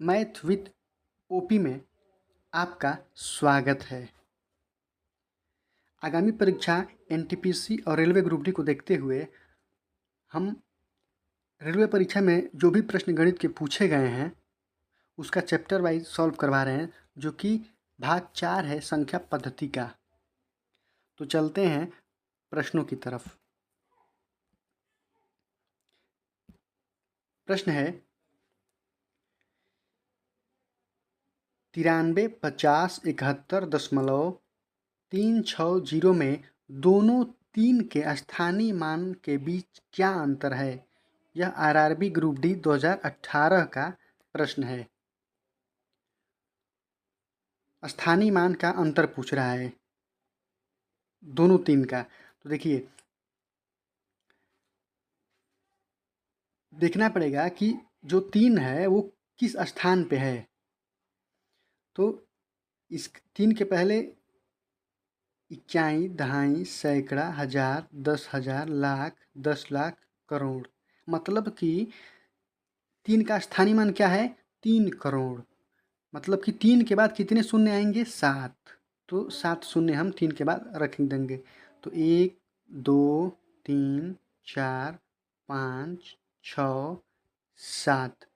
Math with OP में आपका स्वागत है। आगामी परीक्षा एनटीपीसी और रेलवे ग्रुप डी को देखते हुए हम रेलवे परीक्षा में जो भी प्रश्न गणित के पूछे गए हैं उसका चैप्टर वाइज सॉल्व करवा रहे हैं, जो कि भाग 4 है संख्या पद्धति का। तो चलते हैं प्रश्नों की तरफ। प्रश्न है 93, 50, 71.360 में दोनों 3 के स्थानीय मान के बीच क्या अंतर है। यह आरआरबी ग्रुप डी 2018 का प्रश्न है। स्थानीय मान का अंतर पूछ रहा है दोनों 3 का। तो देखिए, देखना पड़ेगा कि जो 3 है वो किस स्थान पे है। तो इस 3 के पहले इकाई, दहाई, सैकड़ा, हजार, 10,000, लाख, 10 लाख, करोड़। मतलब कि 3 का स्थानीय मान क्या है? 3 करोड़। मतलब कि 3 के बाद कितने शून्य आएंगे? 7। तो 7 शून्य हम 3 के बाद रख देंगे। तो 1, 2, 3, 4, 5, 6, 7।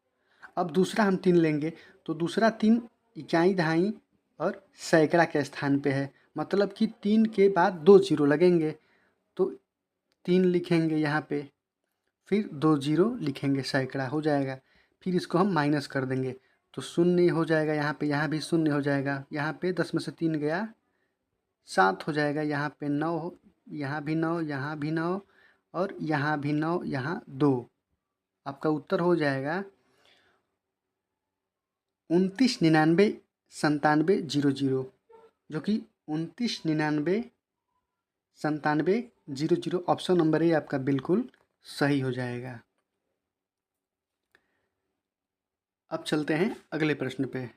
अब दूसरा हम 3 लेंगे, तो दूसरा 3 इकाई, दहाई और सैकड़ा के स्थान पे है। मतलब कि 3 के बाद 2 जीरो लगेंगे, तो 3 लिखेंगे यहाँ पे, फिर 2 जीरो लिखेंगे, सैकड़ा हो जाएगा। फिर इसको हम माइनस कर देंगे, तो शून्य हो जाएगा यहाँ पे, यहाँ भी शून्य हो जाएगा। यहाँ पे 10 में से 3 गया, 7 हो जाएगा। यहाँ पे 9, यहाँ भी 9, यहाँ भी 9 और यहाँ भी 9, यहाँ 2। आपका उत्तर हो जाएगा 29,99,97,00, जो कि 29,99,97,00 ऑप्शन नंबर ए आपका बिल्कुल सही हो जाएगा। अब चलते हैं अगले प्रश्न पे।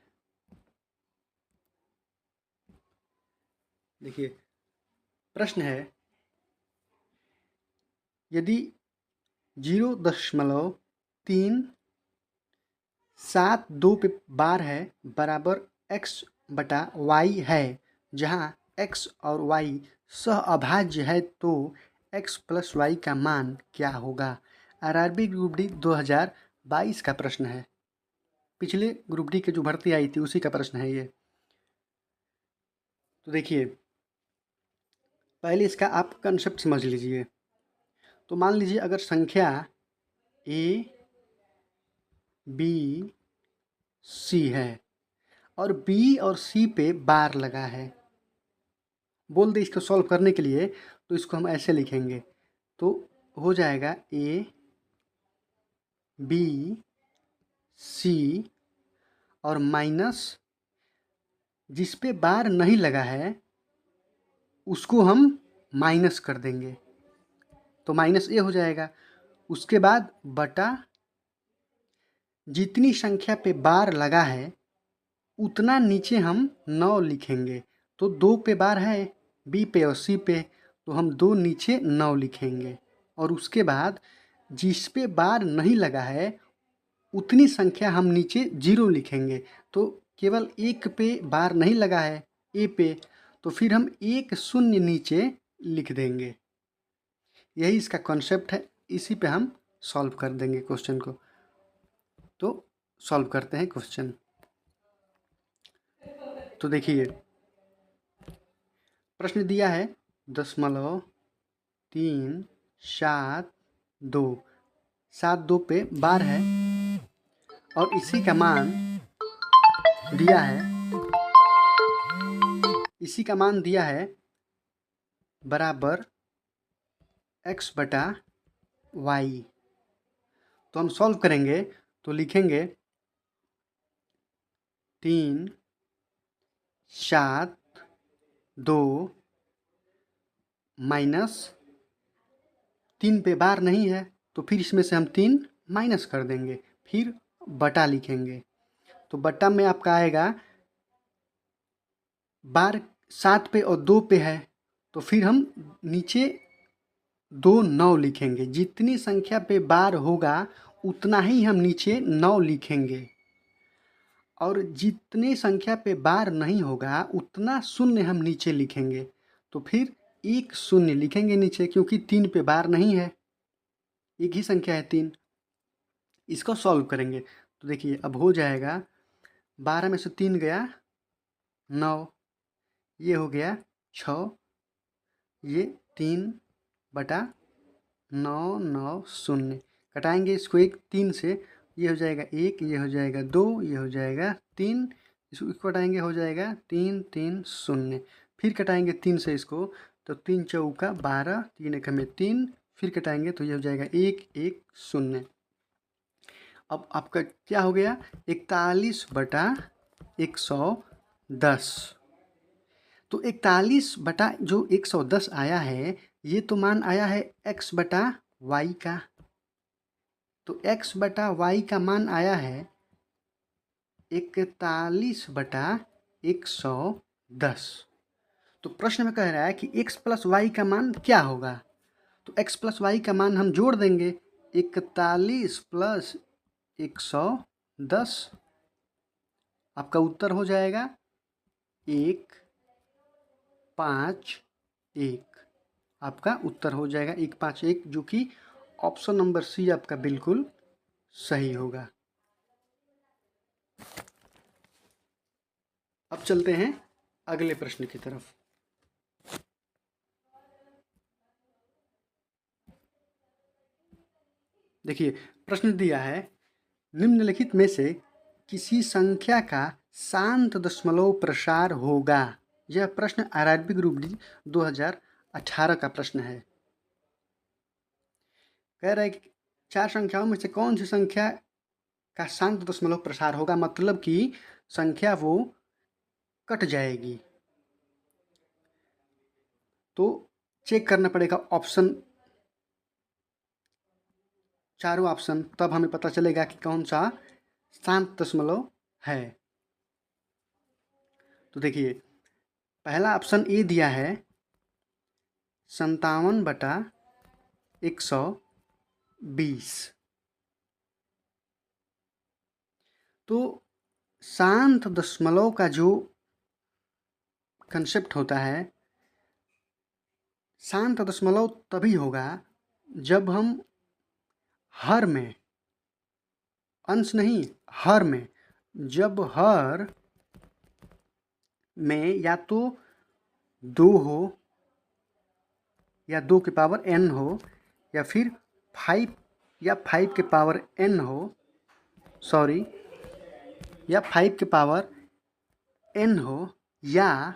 देखिए, प्रश्न है यदि 0.372 पे बार है बराबर x बटा y है, जहाँ x और y सहअभाज्य है, तो x प्लस वाई का मान क्या होगा। आरआरबी ग्रुप डी 2022 का प्रश्न है। पिछले ग्रुप डी के जो भर्ती आई थी उसी का प्रश्न है ये। तो देखिए, पहले इसका आप कंसेप्ट समझ लीजिए। तो मान लीजिए अगर संख्या ए बी सी है और बी और सी पे बार लगा है, बोल दे इसको सॉल्व करने के लिए, तो इसको हम ऐसे लिखेंगे। तो हो जाएगा ए बी सी और माइनस जिस पे बार नहीं लगा है उसको हम माइनस कर देंगे, तो माइनस ए हो जाएगा। उसके बाद बटा जितनी संख्या पे बार लगा है उतना नीचे हम 9 लिखेंगे। तो 2 पे बार है बी पे और सी पे, तो हम 2 नीचे 9 लिखेंगे। और उसके बाद जिस पे बार नहीं लगा है उतनी संख्या हम नीचे 0 लिखेंगे। तो केवल एक पे बार नहीं लगा है ए पे, तो फिर हम एक शून्य नीचे लिख देंगे। यही इसका कॉन्सेप्ट है, इसी पे हम सॉल्व कर देंगे क्वेश्चन को। तो सॉल्व करते हैं क्वेश्चन। तो देखिए, प्रश्न दिया है 0.372, 7 2 पे बार है और इसी का मान दिया है, इसी का मान दिया है बराबर x बटा y। तो हम सॉल्व करेंगे तो लिखेंगे 3 7 2 माइनस 3 पे बार नहीं है, तो फिर इसमें से हम 3 माइनस कर देंगे, फिर बटा लिखेंगे। तो बटा में आपका आएगा बार 7 पे और 2 पे है, तो फिर हम नीचे 2 9 लिखेंगे। जितनी संख्या पे बार होगा उतना ही हम नीचे 9 लिखेंगे। और जितने संख्या पे बार नहीं होगा उतना शून्य हम नीचे लिखेंगे। तो फिर एक शून्य लिखेंगे नीचे, क्योंकि 3 पे बार नहीं है, एक ही संख्या है 3। इसको सॉल्व करेंगे तो देखिए अब हो जाएगा 12 में से 3 गया 9, ये हो गया 6, ये 3/990। कटाएंगे इसको एक 3 से, ये हो जाएगा 1, ये हो जाएगा 2, ये हो जाएगा 3, इसको कटाएंगे हो जाएगा 3 3 0। फिर कटाएंगे 3 से इसको, तो 3 चौका 12, 3 एक में 3, फिर कटाएंगे तो ये हो जाएगा 1 1 0। अब आपका क्या हो गया 41/110। तो 41 जो 110 आया है, ये तो मान आया है x/y का। तो x/y का मान आया है 41/110। तो प्रश्न में कह रहा है कि x + y का मान क्या होगा। तो x + y का मान हम जोड़ देंगे, 41 + 110। आपका उत्तर हो जाएगा 151। आपका उत्तर हो जाएगा 151, जो कि ऑप्शन नंबर सी आपका बिल्कुल सही होगा। अब चलते हैं अगले प्रश्न की तरफ। देखिए प्रश्न दिया है, निम्नलिखित में से किसी संख्या का शांत दशमलव प्रसार होगा। यह प्रश्न आरआरबी ग्रुप डी 2018 का प्रश्न है। कह रहा है कि 4 संख्याओं में से कौन सी संख्या का शांत दशमलव प्रसार होगा, मतलब कि संख्या वो कट जाएगी। तो चेक करना पड़ेगा ऑप्शन, चारों ऑप्शन, तब हमें पता चलेगा कि कौन सा शांत दशमलव है। तो देखिए पहला ऑप्शन ए दिया है 57/120। तो शांत दशमलव का जो कंसेप्ट होता है, शांत दशमलव तभी होगा जब हम हर में, अंश नहीं हर में, जब हर में या तो 2 हो या 2 की पावर n हो, या फिर 5 या 5 की पावर n हो, सॉरी, या 5 की पावर n हो, या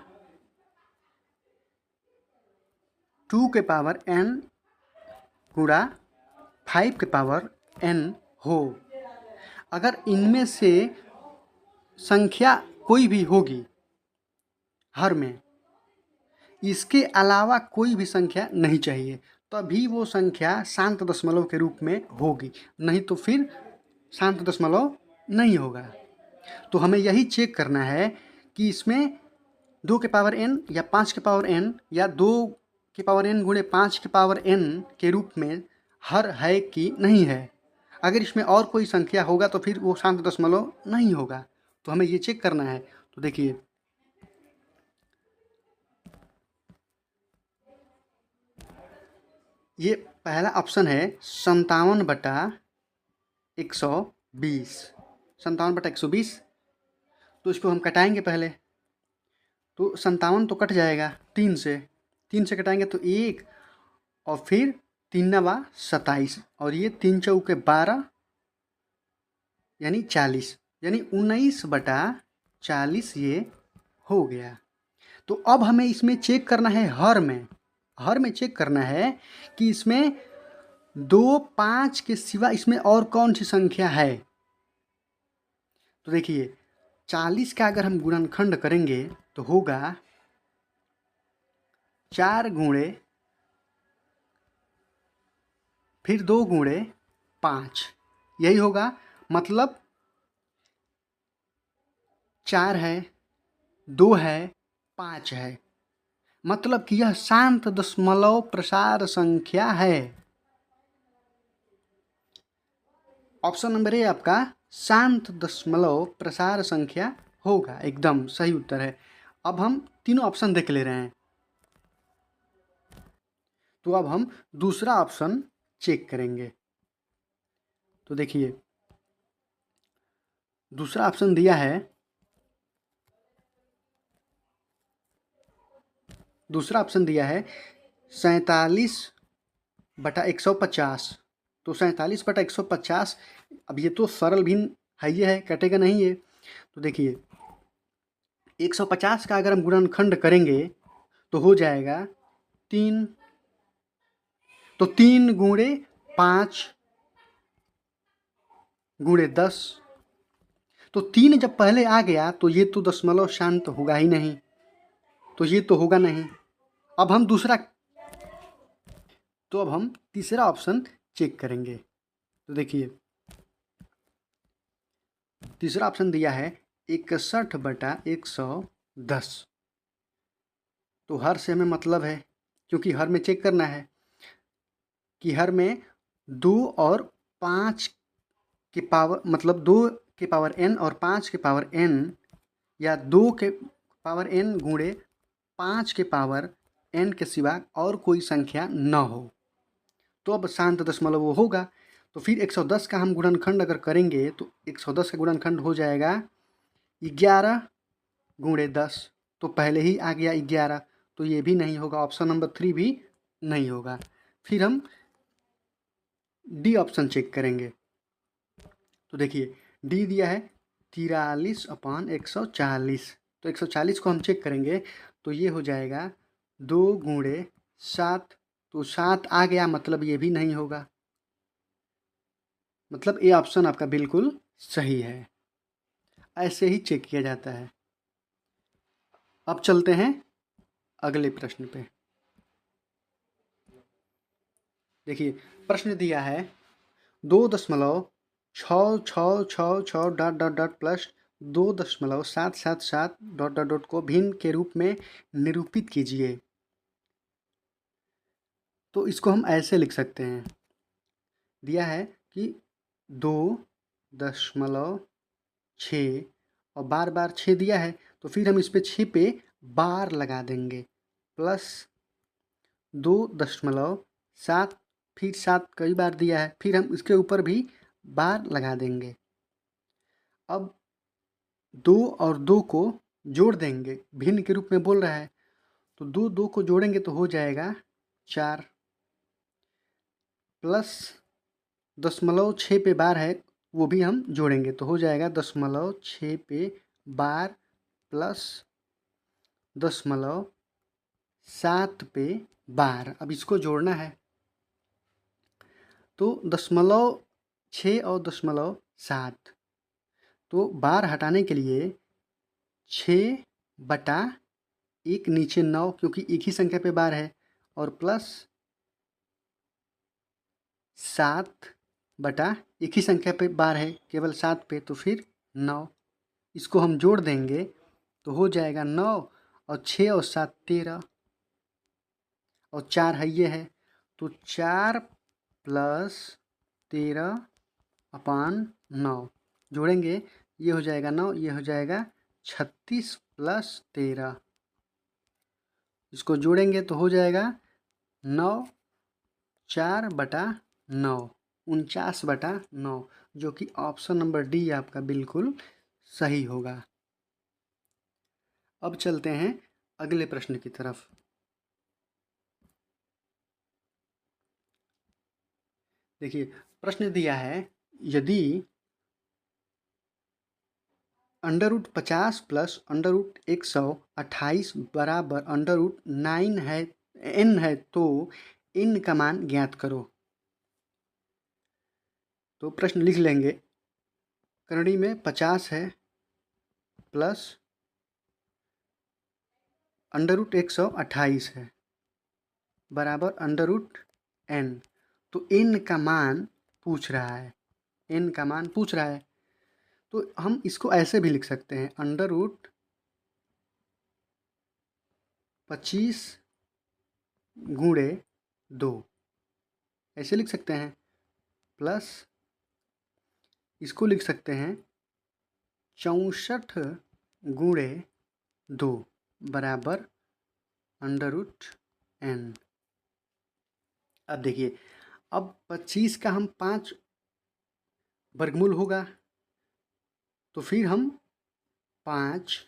2 के पावर n गुणा 5 के पावर n हो। अगर इनमें से संख्या कोई भी होगी हर में, इसके अलावा कोई भी संख्या नहीं चाहिए, तभी वो संख्या शांत दशमलव के रूप में होगी, नहीं तो फिर शांत दशमलव नहीं होगा। तो हमें यही चेक करना है कि इसमें 2 के पावर n या 5 के पावर n या 2 के पावर n गुणे 5 के पावर n के रूप में हर है कि नहीं है। अगर इसमें और कोई संख्या होगा तो फिर वो शांत दशमलव नहीं होगा। तो हमें ये चेक करना है। तो देखिए ये पहला ऑप्शन है 57/120। 57/120, तो इसको हम कटाएंगे पहले। तो 57 तो कट जाएगा 3 से, 3 से कटाएंगे तो 1, और फिर 3 नवा 27, और ये 3 चौके 12 यानी 40, यानी 19/40 ये हो गया। तो अब हमें इसमें चेक करना है हर में, हर में चेक करना है कि इसमें 2 5 के सिवा इसमें और कौन सी संख्या है। तो देखिए 40 का अगर हम गुणनखंड करेंगे तो होगा 4 गुणे फिर 2 गुणे 5, यही होगा। मतलब 4 है, 2 है, 5 है, मतलब कि यह शांत दशमलव प्रसार संख्या है। ऑप्शन नंबर ए आपका शांत दशमलव प्रसार संख्या होगा। एकदम सही उत्तर है। अब हम तीनों ऑप्शन देख ले रहे हैं। तो अब हम दूसरा ऑप्शन चेक करेंगे। तो देखिए, दूसरा ऑप्शन दिया है, दूसरा ऑप्शन दिया है 47/150। तो 47/150, अब ये तो सरल भिन्न है, ये है, कटेगा नहीं ये। तो देखिए, 150 का अगर हम गुणनखंड करेंगे तो हो जाएगा 3। तो 3 गुणे 5 गुणे 10। तो 3 जब पहले आ गया तो ये तो दशमलव शांत होगा ही नहीं, तो ये तो होगा नहीं। अब हम दूसरा, तो अब हम तीसरा ऑप्शन चेक करेंगे। तो देखिए, तीसरा ऑप्शन दिया है 61/110। तो हर से हमें मतलब है, क्योंकि हर में चेक करना है कि हर में 2 और 5 की पावर, मतलब 2 के पावर n और 5 के पावर n, या 2 के पावर n गुणे 5 के पावर n के सिवा और कोई संख्या न हो। तो अब शांत दशमलव वो होगा। तो फिर 110 का हम गुणनखंड अगर करेंगे तो 110 का गुणनखंड हो जाएगा 11 गुणे 10। तो पहले ही आ गया 11, तो ये भी नहीं होगा, ऑप्शन नंबर 3 भी नहीं होगा। फिर हम डी ऑप्शन चेक करेंगे। तो देखिए, डी दिया है 43/140। तो 140 को हम चेक करेंगे तो ये हो जाएगा 2 गुणे 7। तो 7 आ गया, मतलब ये भी नहीं होगा, मतलब ये ऑप्शन आपका बिल्कुल सही है। ऐसे ही चेक किया जाता है। अब चलते हैं अगले प्रश्न पे। देखिए, प्रश्न दिया है 2.666 dot dot dot plus 2.777 dot dot dot को भिन्न के रूप में निरूपित कीजिए। तो इसको हम ऐसे लिख सकते हैं। दिया है कि 2.6 और बार बार 6 दिया है, तो फिर हम इस पे 6 पे बार लगा देंगे, प्लस 2.7, फिर 7 कई बार दिया है, फिर हम इसके ऊपर भी बार लगा देंगे। अब 2 और 2 को जोड़ देंगे, भिन्न के रूप में बोल रहा है, तो 2 को जोड़ेंगे तो हो जाएगा 4, प्लस 0.6 पे बार है, वो भी हम जोड़ेंगे तो हो जाएगा 0.6 पे बार प्लस 0.7 पे बार। अब इसको जोड़ना है, तो 0.6 और 0.7, तो बार हटाने के लिए 6/1 नीचे 9, क्योंकि एक ही संख्या पे बार है, और प्लस 7/एक ही संख्या पे बार है, केवल 7 पे, तो फिर 9। इसको हम जोड़ देंगे तो हो जाएगा 9 और 6 और 7 13, और 4 है ये है, तो 4 प्लस 13/9 जोड़ेंगे, ये हो जाएगा 9, ये हो जाएगा 36 प्लस 13। इसको जोड़ेंगे तो हो जाएगा 9 4/9, 49/9, जो कि ऑप्शन नंबर डी आपका बिल्कुल सही होगा। अब चलते हैं अगले प्रश्न की तरफ। देखिए, प्रश्न दिया है, यदि √50 प्लस √128 बराबर √9 है, n है, तो n का मान ज्ञात करो। तो प्रश्न लिख लेंगे, करणी में 50 है प्लस √128 है बराबर √n। तो n का मान पूछ रहा है, n का मान पूछ रहा है, तो हम इसको ऐसे भी लिख सकते हैं, √25 गुणे 2, ऐसे लिख सकते हैं, प्लस इसको लिख सकते हैं 64 गुणे 2 बराबर √n। अब देखिए, अब 25 का हम 5 वर्गमूल होगा, तो फिर हम 5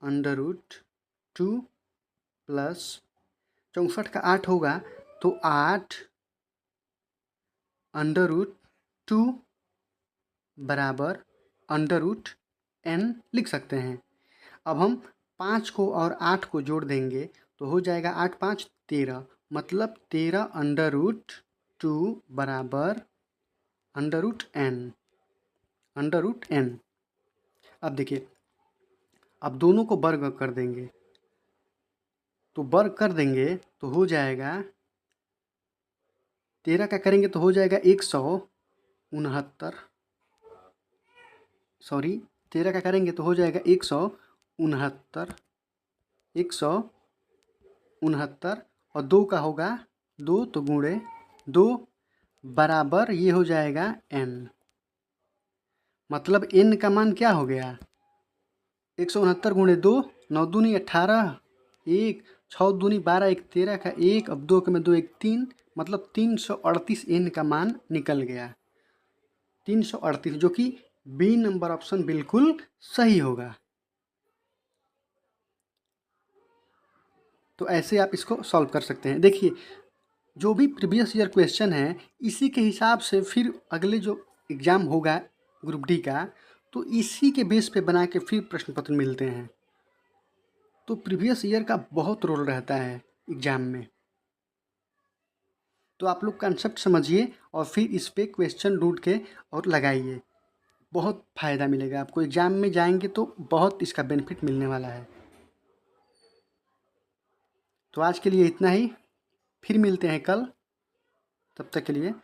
√2 प्लस 64 का 8 होगा तो 8 √2 बराबर √n लिख सकते हैं। अब हम 5 को और 8 को जोड़ देंगे तो हो जाएगा 8 5 13, मतलब 13 √2 बराबर √n। अब देखिए, अब दोनों को वर्ग कर देंगे, तो वर्ग कर देंगे तो हो जाएगा 13 का करेंगे तो हो जाएगा 169, सॉरी 13 का करेंगे तो हो जाएगा 169, 169 और 2 का होगा 2 तो गुणे 2 बराबर ये हो जाएगा n। मतलब n का मान क्या हो गया, 169 गुणे 2, 9 दूनी 18, 1 6 दूनी 12, 1 13 का 1, अब 2 के में 2 1 3, मतलब 338 n का मान निकल गया। 338, जो कि बी नंबर ऑप्शन बिल्कुल सही होगा। तो ऐसे आप इसको सॉल्व कर सकते हैं। देखिए, जो भी प्रीवियस ईयर क्वेश्चन है इसी के हिसाब से फिर अगले जो एग्ज़ाम होगा ग्रुप डी का, तो इसी के बेस पे बना के फिर प्रश्न पत्र मिलते हैं। तो प्रीवियस ईयर का बहुत रोल रहता है एग्ज़ाम में। तो आप लोग कंसेप्ट समझिए और फिर इस पे क्वेश्चन ढूंढ के और लगाइए, बहुत फ़ायदा मिलेगा आपको। एग्ज़ाम में जाएंगे तो बहुत इसका बेनिफिट मिलने वाला है। तो आज के लिए इतना ही, फिर मिलते हैं कल, तब तक के लिए